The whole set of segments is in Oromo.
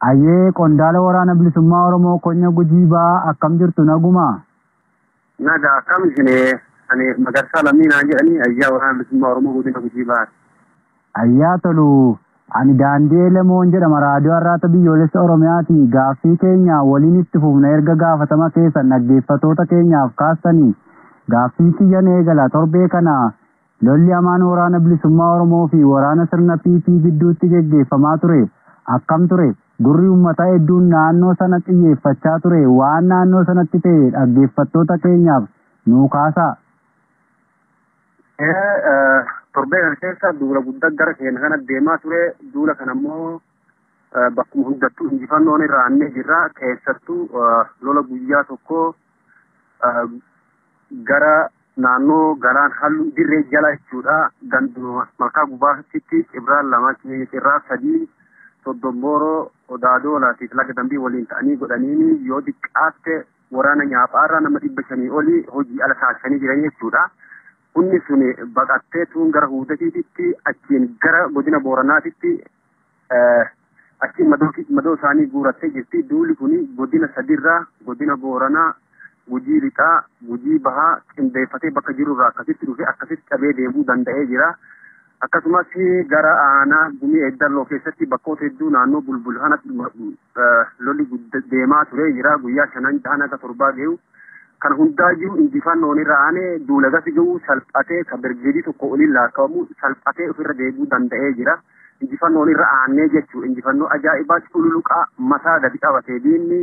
Ayyee qondaala waraana bilisummaa Oromoo Konya Gujiibaa akkam jirtu naguma? Naga akkam isinee ani Magarsaa Lammiinaa jedhanii ayyaa waraana bilisummaa Oromoo godina Gujiibaa. Ayyaa tolu ani Daandii Lemoon jedhama raadiyoo har'aata biyyoolessa Oromiyaati. Gaaffii keenya waliin itti fufna erga gaafatama keessan dhaggeeffatoota keenyaaf kaastanii gaaffii kiyyan eegala torbee kana lolli hamaan waraana bilisummaa Oromoo fi waraana sirna PP gidduutti geggeeffamaa ture akkam ture? Gurri uummata hedduun naannoo sana xiyyeeffachaa ture waan naannoo sanatti ta'e dhaggeeffattoota keenyaaf nuu kaasaa. Torbee kana keessa duula guddaa gara keenya kana deemaa ture. Duula kana immoo bakkuma hundattuu injifannoon irraa annee jirra. Keessattuu lola guyyaa tokko gara naannoo galaan halluu dirree jala jechuudha. Ganduma malkaa gubbaatti Ibraan lama cirraa sadii Soddombooroo Odaadoolaatiif laga dambii waliin ta'anii godhanii yoo xiqqaatte waraana nyaaphaarraa nama 500 olii hojii ala taasisanii jiran jechuudha. Kunni sun baqattee tuun gara Huudatiitti achiin gara godina Booranaatitti achiin madoo isaanii guurattee jirti. Duuli kun godina sadirraa godina Booranaa, Gujii Lixaa, Gujii Bahaa qindeeffatee bakka jirurraa akkasitti dhufee akkasitti qabee deemuu danda'ee jira. Akkasumas gara aanaa Gumii Eeddalloo keessatti bakkoota hedduu naannoo Bulbul kanatti lolli deemaa ture jira. Guyyaa 5 ta'an akka 7 ga'u. Kan hundaayyuu injifannoon irra aanee duula gasi ga'uu salphatee kan birgeedii tokko oliin laakkawamu salphatee ofirra deebi'uu danda'ee jira. Injifannoon irra aannee jechuudha. Injifannoo ajaa'ibaa cululuqaa mataa gadi qabatee diinni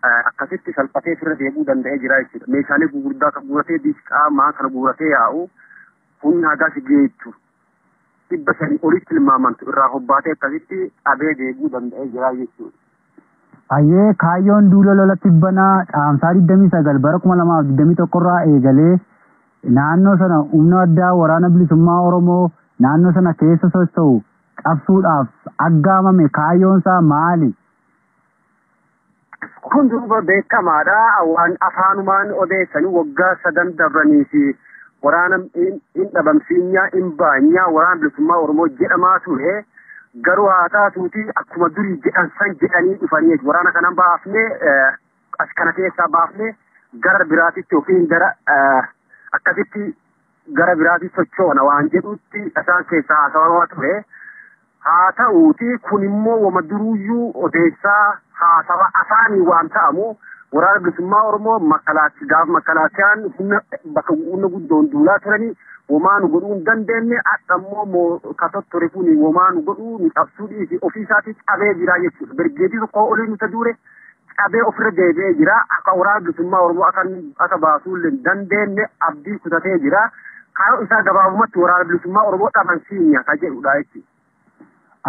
akkasitti salphatee ofirra deebi'uu danda'ee jira jechuudha. Meeshaalee gurguddaa kan guuratee diisqaa maa kana guuratee yaa'u humna hagas geettu 500 olitti tilmaamantu irraa hobbaatee akkasitti qabee deebi'uu danda'ee jira jechuudha. Ayyee kaayyoon duula lola tibbanaa caamsaa 29 bara 2021 irraa eegalee naannoo sana humna addaa waraana bilisummaa Oromoo naannoo sana keessa socho'u qabsuudhaaf aggaamame kaayyoon isaa maali? Kun duuba beekamaadha. Waan afaanumaan odeessanii waggaa 3 dabranii fi waraana hin dhabamsiinyaa hin baanyaa waraana bilisummaa Oromoo jedhamaa ture. Garuu haa taatuuti akkuma durii jedhan san jedhanii dhufanii waraana kana baafnee as kana keessaa baafnee gara biraatitti yookiin gara akkasitti gara biraatitti sochoona waan jedhutti isaan keessaa haasawamaa ture. Haa ta'uuti kun immoo wama duruuyyuu odeessaa haasawa afaanii waan ta'amu waraana bilisummaa Oromoo gaaf makalaakiyaan bakka humna guddoon duulaa turanii womaanu godhuu hin dandeenye adhammoo katottori kun womaanu godhuu ni qabsuu dhiisi ofii isaatii cabee jira jechuudha. Birgeedii tokko olii nuti dure cabee ofirra deebi'ee jira. Akka waraana bilisummaa Oromoo akka baasuu hin dandeenye abdii kutatee jira. Kaayoo isaa gabaabumatti waraana bilisummaa Oromoo dhabansiinya kan jedhudha jechuudha.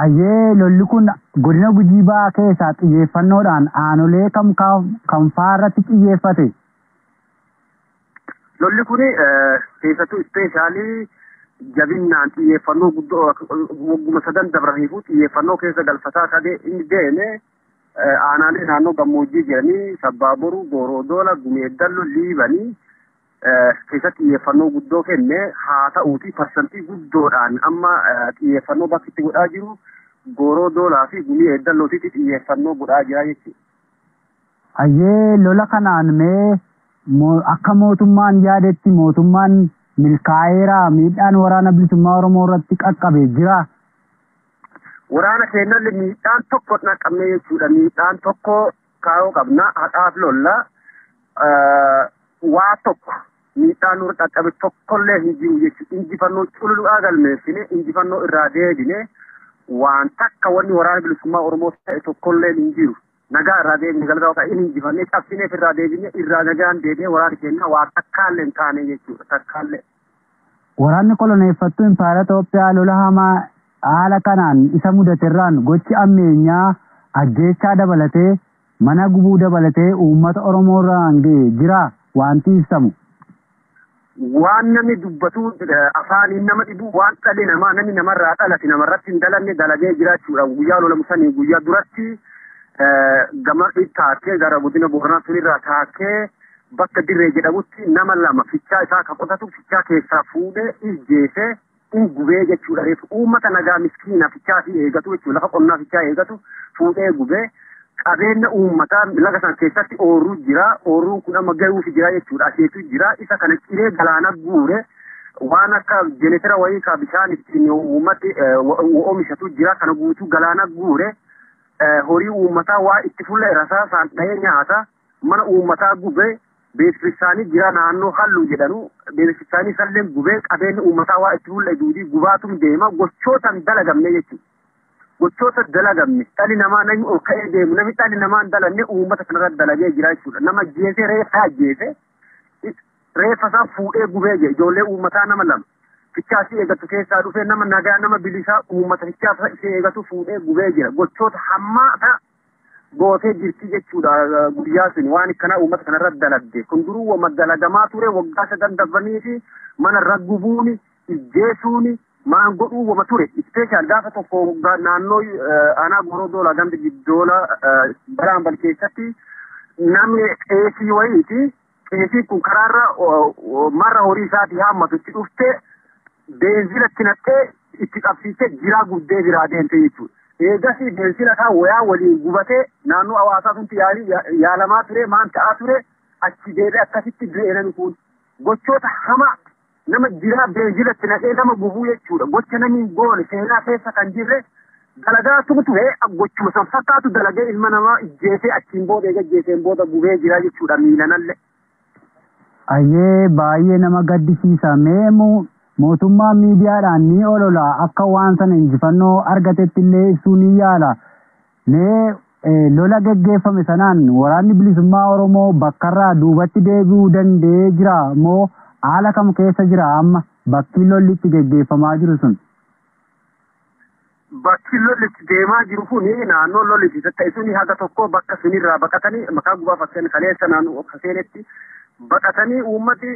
Ayyee lolli kun godina Gujiibaa keessaa xiyyeeffannoodhaan aanolee kam faarratti xiyyeeffate? Lolli kun keessattuu ispeeshaalii jabinnaan xiyyeeffannoo guddoo wagguma 3 dabraniifuu xiyyeeffannoo keessa galfataa kadee inni deeme aanaalee naannoo gammoojjii jiranii Sabbaaboruu, Gooroodoola, Gumii Eeddalloo, Liibanii keessatti xiyyeeffannoo guddoo kenne. Haa ta'uuti parsantii guddoodhaan amma xiyyeeffannoo bakki itti godhaa jiru Goorodoolaa fi Gumii Eeddallootitti xiyyeeffannoo godhaa jira jechuudha. Ayyee lola kanaan mee akka mootummaan yaadetti mootummaan milkaa'eeraa miidhaan waraana bilisummaa Oromoo irratti qaqqabe jira? Waraana keenyallee miidhaan tokko qaqqabne jechuudha. Miidhaan tokko kaayoo qabna haadhaaf lolla waa tokko miidhaan nurra qaqqabe tokkollee hin jiru jechuudha. Injifannoo cululuqaa galmeessine injifannoo irraa deebine waan takka wanni waraana bilisummaa Oromoo ta'e tokkollee hin jiru. Nagaa irraa deebine galgala ta'e inni injifannee cabsineef irraa deebine irraa nagaan deebine waraana keenya waa takkaallee hin taane jechuudha. Takkaallee. Waraanni koloneeffattuu impaayera Itoophiyaa lola hamaa haala kanaan isa mudaterraan gochi ammeenyaa ajjeechaa dabalatee mana gubuu dabalatee uummata Oromoo irraan ga'e jira wanti ibsamu. Waan namni dubbatu afaaniin nama dhibu waan dhalli namaa namni namarraa dhalate namarratti hin dalanne dalagee jiraachuudha. Guyyaa lola musanii guyyaa duratti gama taakee gara godina Booranaa sunirraa taakee bakka dirree jedhamutti nama 2 fichaa isaa kan qotatu fichaa keessaa fuudhee ijjeesee hin gubee jechuudha. Uummata nagaa miskiina fichaa fi eegatu jechuudha. Lafa qonnaa fichaa eegatu fuudhee gubee qabeenya uummataa laga san keessatti ooruu jira. Ooruun kun amma gahuuf jira jechuudha. Asheetu jira. Isa kana ciree galaana guure waan akka jeneetira wayii ka bishaan ittiin uummati oomishatu jira. Kana guutuu galaana guure horii uummataa waa itti fuula irasaa saan dhahee nyaata. Mana uummataa gubee beeksisaanii jira naannoo halluu jedhanu beeksisaanii salleen gubee qabeenya uummataa waa itti fuula duudii gubaatum deema gochootan dalagamne jechuudha. Gochoota dalagamne dhalli namaa namni ol ka'ee deemu namni dhalli namaa hin dalanne uummata kanarratti dalagee jira jechuudha. Nama jeesee reeffa ajjeese reeffa isaa fuudhee gubee jira ijoollee uummataa nama lama fichaa si eegatu keessaa dhufee nama nagaa nama bilisaa uummata fichaa si eegatu fuudhee gubee jira. Gochoota hammaata gootee jirti jechuudha guyyaa sun waan akkana uummata kanarratti dalagde. Kun duruu wama dalagamaa ture waggaa sadan darbanii fi mana raggubuuni ijjeesuuni maan godhuu wama ture ispeeshaal gaafa tokko naannoo aanaa gorodoola gambi giddoola baraambal keessatti namni qeesii wayiiti qeesii kun karaarra marra horii isaatii haammatu itti dhuftee beenzila itti naqxee itti qabsiisee jiraa guddee biraa deemte jechuudha. Eegasii beenzila isaa wayaa waliin gubatee naannoo hawaasaa sunti yaalamaa ture maan ta'aa ture achi deebi'ee akkasitti du'e namni kun gochoota hamaa nama jiraa beenzilatti naqee nama gubuu jechuudha. Gocha namni goone seenaa keessa kan jirre dalagaa ture gochuma san fakkaatu dalagee ilma namaa ijjeesee achiin booda eegajjeeseen booda gubee jira jechuudha miilanallee. Ayyee baay'ee nama gaddisiisa. Mee mootummaan miidiyaadhaan ni olola akka waan sana injifannoo argatetti illee ibsuu ni yaala. Mee lola geggeeffame sanaan waraanni bilisummaa Oromoo bakkarraa duubatti deebi'uu danda'ee jira moo haala kam keessa jira amma bakki lolli itti geggeeffamaa jiru sun? Bakki lolli itti deemaa jiru kun naannoo lolli itti ta'e suni haga tokko bakka sunirraa baqatanii maqaa gubaa fakkeen kaleessa naannoo Kaseenetti baqatanii uummati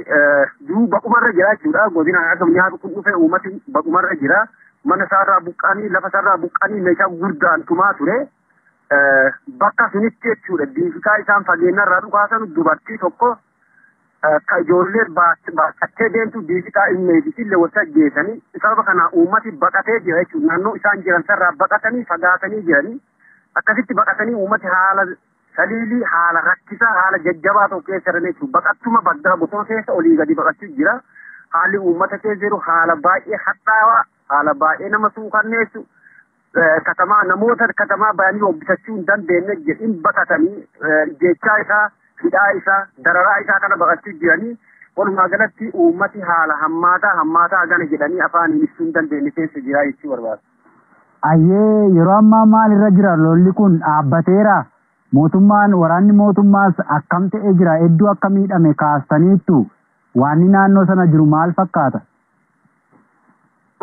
duruu baqumarra jira jechuudha. Godina akkam nyaatu kun dhufe uummati baqumarra jira. Mana isaarraa buqqanii lafa isaarraa buqqanii meeshaa guddaan tumaa ture. Bakka sunitti jechuudha diifikaa isaan fageenyarraa dhukaasan dubartii tokko ka ijoollee baaqattee deemtu diifikaa ilmeetisillee walitti ajjeesanii sababa kana uummati baqatee jira jechuudha. Naannoo isaan jiran sarraa baqatanii fagaatanii jiranii akkasitti baqatanii uummati haala saliilii haala rakkisaa haala jajjabaa tokko keessa jiran jechuudha. Baqattuma baddaa bosona keessa olii gadi baqachuu jira. Haalli uummata keessa jiru haala baay'ee hadhaawaa haala baay'ee nama suukanneessu katamaa namoota katamaa bayanii obbisachuu hin dandeenye jedhin baqatanii jechaa isaa hidhaa isaa dararaa isaa kana baqachuu jiranii walumaa galatti uummati haala hammaataa gana jedhanii afaan ibsuu hin dandeenye keessa jira jechuu barbaada. Ayyee yeroo ammaa maalirra jira lolli kun dhaabbateera? Mootummaan waraanni mootummaas akkam ta'ee jira? Hedduu akka miidhame kaastaniittu waanni naannoo sana jiru maal fakkaata?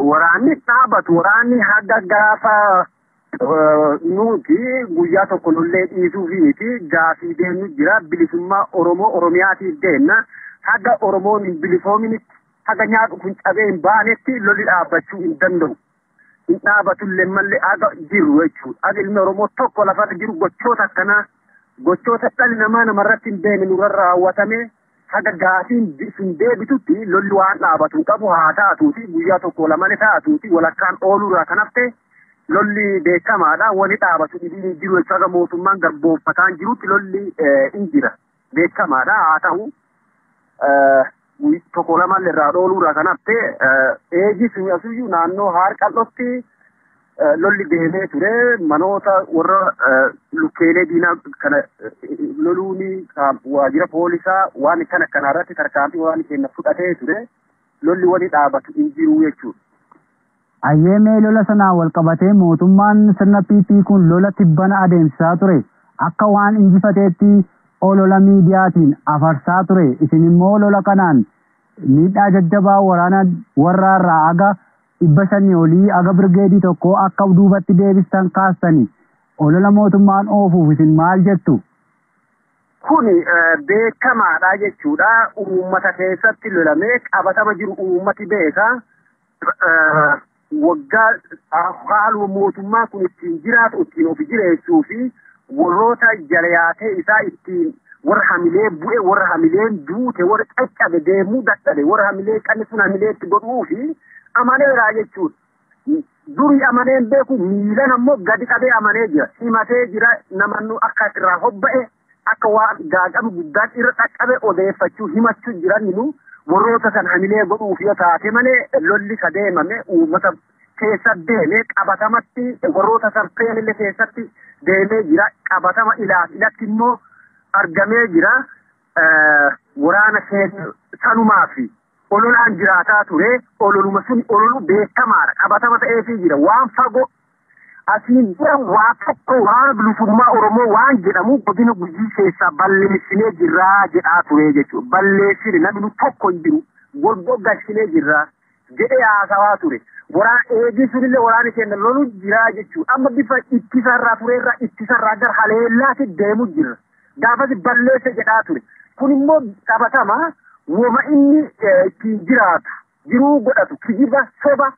Waraanni dhaabatu waraanni haga gaafa nuti guyyaa tokko lollee dhiisuu fi miti gaafii deemnu jira bilisummaa Oromoo Oromiyaatiif deemna haga Oromoon hin bilisoominitti haga nyaatu kun cabee hin baanetti lolli dhaabbachuu hin danda'u. Hin dhaabatullee mallee haga jiru jechuudha. Haga ilmi Oromoo tokko lafarra jiru gochoota akkanaa gochoota dhalli namaa namarratti hin deemne nurra raawwatame haga gaafiin sun deebitutti lolli waan dhaabatu qabu haa taatuuti guyyaa tokko lamane taatuuti walakkaan ooluurraa kan hafte lolli beekamaadha wani dhaabatu dhibiin jiru jechuudha. Haga mootummaan garboomfataan jirutti lolli hin jira beekamaadha haa ta'u tokko lamallee irraa ooluurraa kan hafte eegis asuyyuu naannoo Harqal'ootti lolli deemee ture manoota warra lukkeelee diinaa kana loluuni waajjira poolisaa waan kana irratti tarkaanfii waan kenna fudhatee ture lolli wani dhaabatu hin jiru jechuudha. Ayyee mee lola sanaa wal qabatee mootummaan sirna PP kun lola tibbana adeemsisaa ture akka waan injifateetti olola miidiyaatiin afarsaa ture isin immoo lola kanaan miidhaa jajjabaa waraana warraarraa aga 500 olii aga birgeedii tokko akka duubatti deebistan kaastanii olola mootummaan oofuuf isin maal jettu? Kuni beekamaadha jechuudha. Uummata keessatti lolamee qabatama jiru uummati beeka. Waggaa haaluma mootummaa kun ittiin jiraatu ittiin of jireessuu fi warroota jalayaatee isaa ittiin warra hamilee bu'e warra hamileen duute warra caccabe deemuu dadhabe warra hamilee qanni sun hamileetti godhuu fi amaleeraa jechuudha. duri amaneen beeku miilan ammoo gadi qabee amanee jira himatee jira namannu akka irraa hobba'e akka waan gaagama guddaan irra qaqqabe odeeffachuu himachuu jiraninu warroota san hamilee godhuuf yoo taate malee lolli ka deemame uummata keessa deemee qabatamatti warroota san peenillee keessatti deemee jira qabatama ilatti immoo argamee jira waraana keessa sanumaa fi ololaan jiraataa ture ololuma sun ololu beekamaadha qabatama ta'eefii jira waan fagoo asiin dura waa tokko waan bilisummaa Oromoo waan jedhamu godina Gujii keessaa balleessinee jirraa jedhaa ture jechuudha balleessine namni tokko hin jiru golboo galchinee jirraa jedhee haasawaa ture waraan eegii sunillee waraani keenya lolu jiraa jechuudha amma bifa ittisarraa tureerraa ittisarraa gara haleellaatti deemu jira gaafasi balleesse jedhaa ture kun immoo qabatama woma inni ittiin jiraatu jiruu godhatu kijiba soba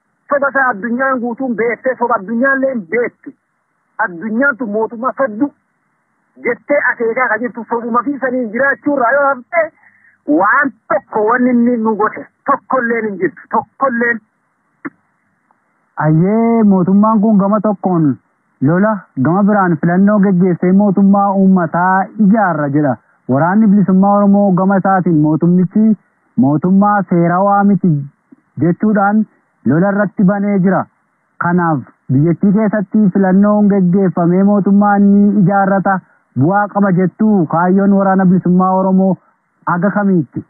isaa addunyaan guutuun beektee soba addunyaallee hin beekte addunyaan tun mootummaa saddu jettee akeekaa ka jirtu sobuma fi saniin jiraachuurraa yoo hafte waan tokko wanni inni nu godhe tokkolleen hin jirtu tokkolleen. Ayyee mootummaan kun gama tokkoon lola gama biraan filannoo geggeessee mootummaa uummataa ijaarra jedha. Waraanni bilisummaa Oromoo gama isaatiin mootummichi mootummaa seerawaa miti jechuudhaan lola irratti banee jira. Kanaaf biyyattii keessatti filannoon geggeeffamee mootummaan ni ijaarrata bu'aa qaba jettuu kaayyoon waraana bilisummaa Oromoo aga kamiitti?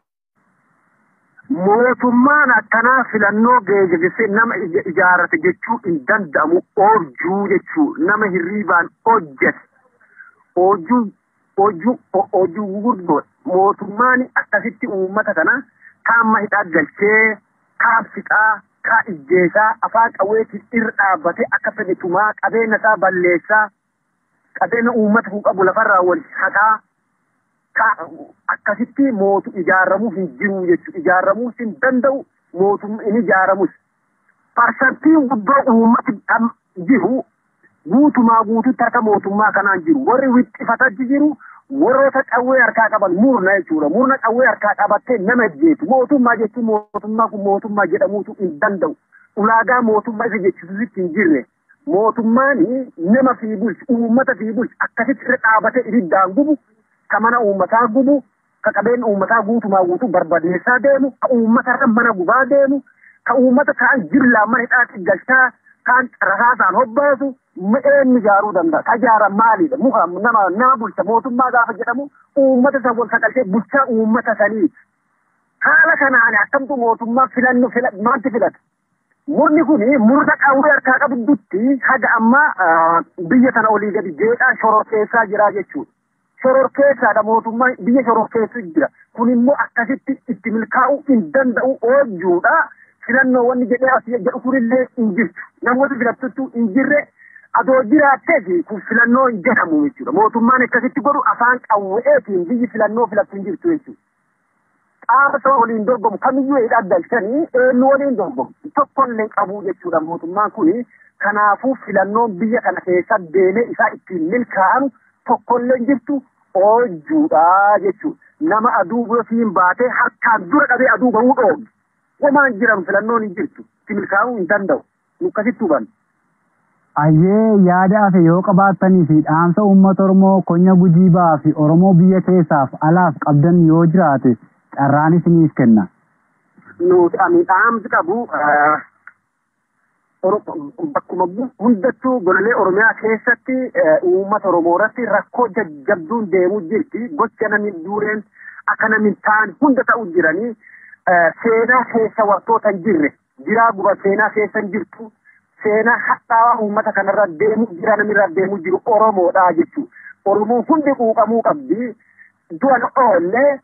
Mootummaan akkanaa filannoo geggeessee nama ijaarrate jechuu hin danda'amu oojjuu jechuu nama hirriibaan hojjete hojii gurguddoo mootummaan akkasitti uummata kana kaamma hidhaa galchee kaabsiqaa kaa ijjeesaa afaan qawweetiin irra dhaabbatee akka fedhe tumaa qabeenya isaa balleessaa qabeenya uummata kun qabu lafarraa wal hataa akkasitti mootu ijaaramuu hin jiru jechuudha ijaaramuu hin danda'u mootummaa hin ijaaramus parsantiin guddoo uummati jiru guutumaa guututti harka mootummaa kanaan jiru warri wixxifatatti jiru warroota qawwee harkaa qaban murna jechuudha murna qawwee harkaa qabattee nama jeetu mootummaa jechuun mootummaa kun mootummaa jedhamuutu hin danda'u ulaagaa mootummaa isa jechisuutti hin jirre mootummaan nama fi bulchu uummata fi bulchu akkasitti irra dhaabatee ibiddaan gubu ka mana uummataa gubu ka qabeenya uummataa guutumaa guutuu barbadeessaa deemu ka uummata irra mana gubaa deemu ka uummata kaan jirlaan mana hidhaatti galchaa kaan rasaasaan hobbaasu eenyu ijaaruu danda'a ka ijaaran maalidha muka nama bulcha mootummaa gaafa jedhamu uummata san wal saqalchee bulchaa uummata sanii haala kanaan akkamtu mootummaa filannoo maalti filata murni kun murna qawwee harkaa qabdutti haga ammaa biyya tana olii gadi jeeqaa shororkeessaa jira jechuudha shororkeessaadha mootummaa biyya shororkeessu jira kun immoo akkasitti itti milkaa'uu hin danda'u oojjuudha filannoo wanni jedhee asii jedhu kunillee hin jirtu namoota filattutti hin jirre adoo jiraattee fi kun filannoo hin jedhamu jechuudha mootummaan akkasitti godhu afaan qawweetiin biyyi filannoo filattu hin jirtu jechuudha qaama isa waliin dorgomu kamiyyuu hidhaa galchanii eenyu waliin dorgomu tokkollee qabuu jechuudha mootummaan kuni kanaafuu filannoon biyya kana keessa deemee isaa ittiin milkaa'anu tokkollee hin jirtu oojjuudha jechuudha nama aduu birootiin baatee harkaan dura qabee aduu bahuu dhoowwe wamaan jiran filannoon hin jirtu itti milkaa'uu hin danda'u nu akkasitti hubanna. Ayyee yaada hafe yoo qabaattanii fi dhaamsa uummata Oromoo konya Gujii ba'aa fi Oromoo biyya keessaaf alaaf qabdan yoo jiraate carraan isiniif kenna. Nuti ani dhaamsi qabu bakkuma hundattuu golee Oromiyaa keessatti uummata Oromoo irratti rakkoo jajjabduun deemuu jirti gocha namni duureen akka namni ta'an hunda ta'u jiranii seenaa keessa wantoota hin jirre jiraa guba seenaa keessa hin jirtu. Seenaa hadhaawaa uummata kanarra deemu jira namirra deemu jiru Oromoodha jechuudha. Oromoon hundi quuqamuu qabdi. Du'an oollee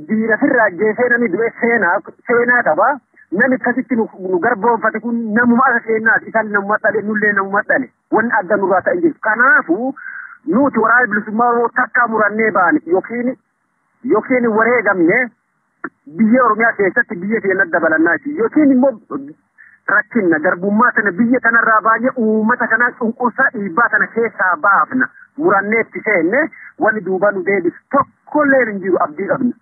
diinasirraa geessee namni du'e seenaa qaba. Namni akkasitti nu garboonfate kun namuma akka seenaati. Isaan namuma dhale nullee namuma dhale. Wanni adda nurraa ta'e jiru. Kanaafuu nuti waraana bilisummaa Oromoo takkaa murannee baane yookiin wareegamne biyya Oromiyaa keessatti biyya keenya dabalannaa yookiin immoo rakkinna garbummaa tana biyya kanarraa baay'ee uummata kanaa cunqursaa dhiibbaa tana keessaa baafna muranneetti seenne wanni duuba nu deebisu tokkollee hin jiru abdii qabna.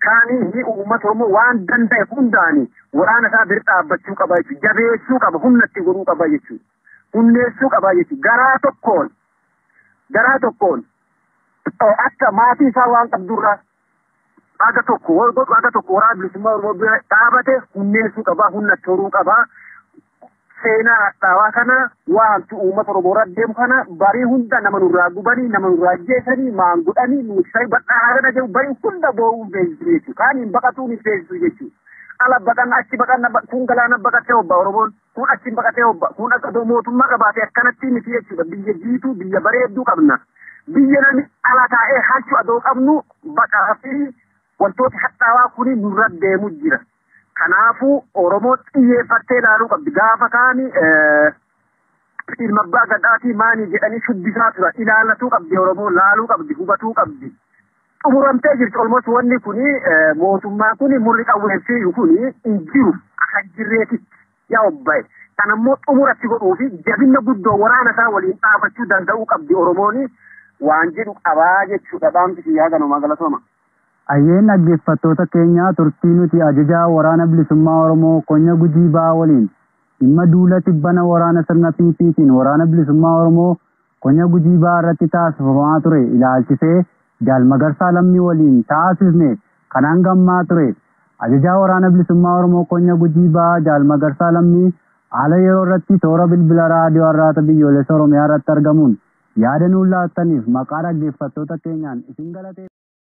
Kaanii uummata Oromoo waan danda'e hundaani waraana isaa bira dhaabbachuu qaba jechuudha. Jabeessuu qaba humna itti godhuu qaba jechuudha. hundeessuu qabaa jechuudha. Garaa tokkoon akka maatii isaa waan qabdurraa aga tokko waraana bilisummaa Oromoo bira dhaabate hundeessuu qabaa, humna toruu qabaa. Seenaa hadhaawaa kana waanti uummata Oromoo irra deemu kana barii hunda nama nurraa gubanii, nama nurraa ajjeesanii, maangudhanii, nuuksanii badhaadhaa kana jedhu barii hunda boo'uun beeksisu jechuudha. Kaaniin baqatuun beeksisu jechuudha. Ala baqan achi baqan kun galaana baqatee obba Oromoon, kun achi baqatee obba, kun akka mootummaa qabaate akkanatti miti jechuudha. Biyya jiituu, biyya bareedduu qabna. Biyya namni ala taa'ee halchuu adoo qabnu baqaa fi wantooti hadhaawaa kuni nurra deemu jira. Kanaafuu Oromoo xiyyeeffattee ilaaluu qabdi. Gaafa kaani ilma abbaa gadhaatii maanii jedhanii shubbisaa turan ilaalatuu qabdi. Oromoo laaluu qabdi, hubatuu qabdi. Xumuramtee jirti olmos wanni kuni mootummaa kuni murri qawweessiyu kuni hin jiru akka jirreetitti yaa obbaye. Kan ammoo xumuratti godhuu fi jabina guddoo waraana isaa waliin dhaabachuu danda'uu qabdi Oromooni waan jedhu qabaa jechuudha. Dhaamsi siyyaa ganumaa galatoma. Ayyeen dhaggeeffattoota keenya turtii nuti ajajaa waraana bilisummaa Oromoo Konya Gujii Ba'aa waliin dhimma duula tibbana waraana sirna PPtiin waraana bilisummaa Oromoo Konya Gujii Ba'aa irratti taasifamaa ture ilaalchisee Jaal Magarsaa Lammii waliin taasisne kanaan gammaa ture. Ajajaa waraana bilisummaa Oromoo Konya Gujii Ba'aa Jaal Magarsaa Lammii haala yeroo irratti toora bilbila raadiyoo Arraata Biyyoolessa Oromiyaa irratti argamuun yaada nuun laattaniif maqaa dhaggeeffattoota keenyaan isin galatee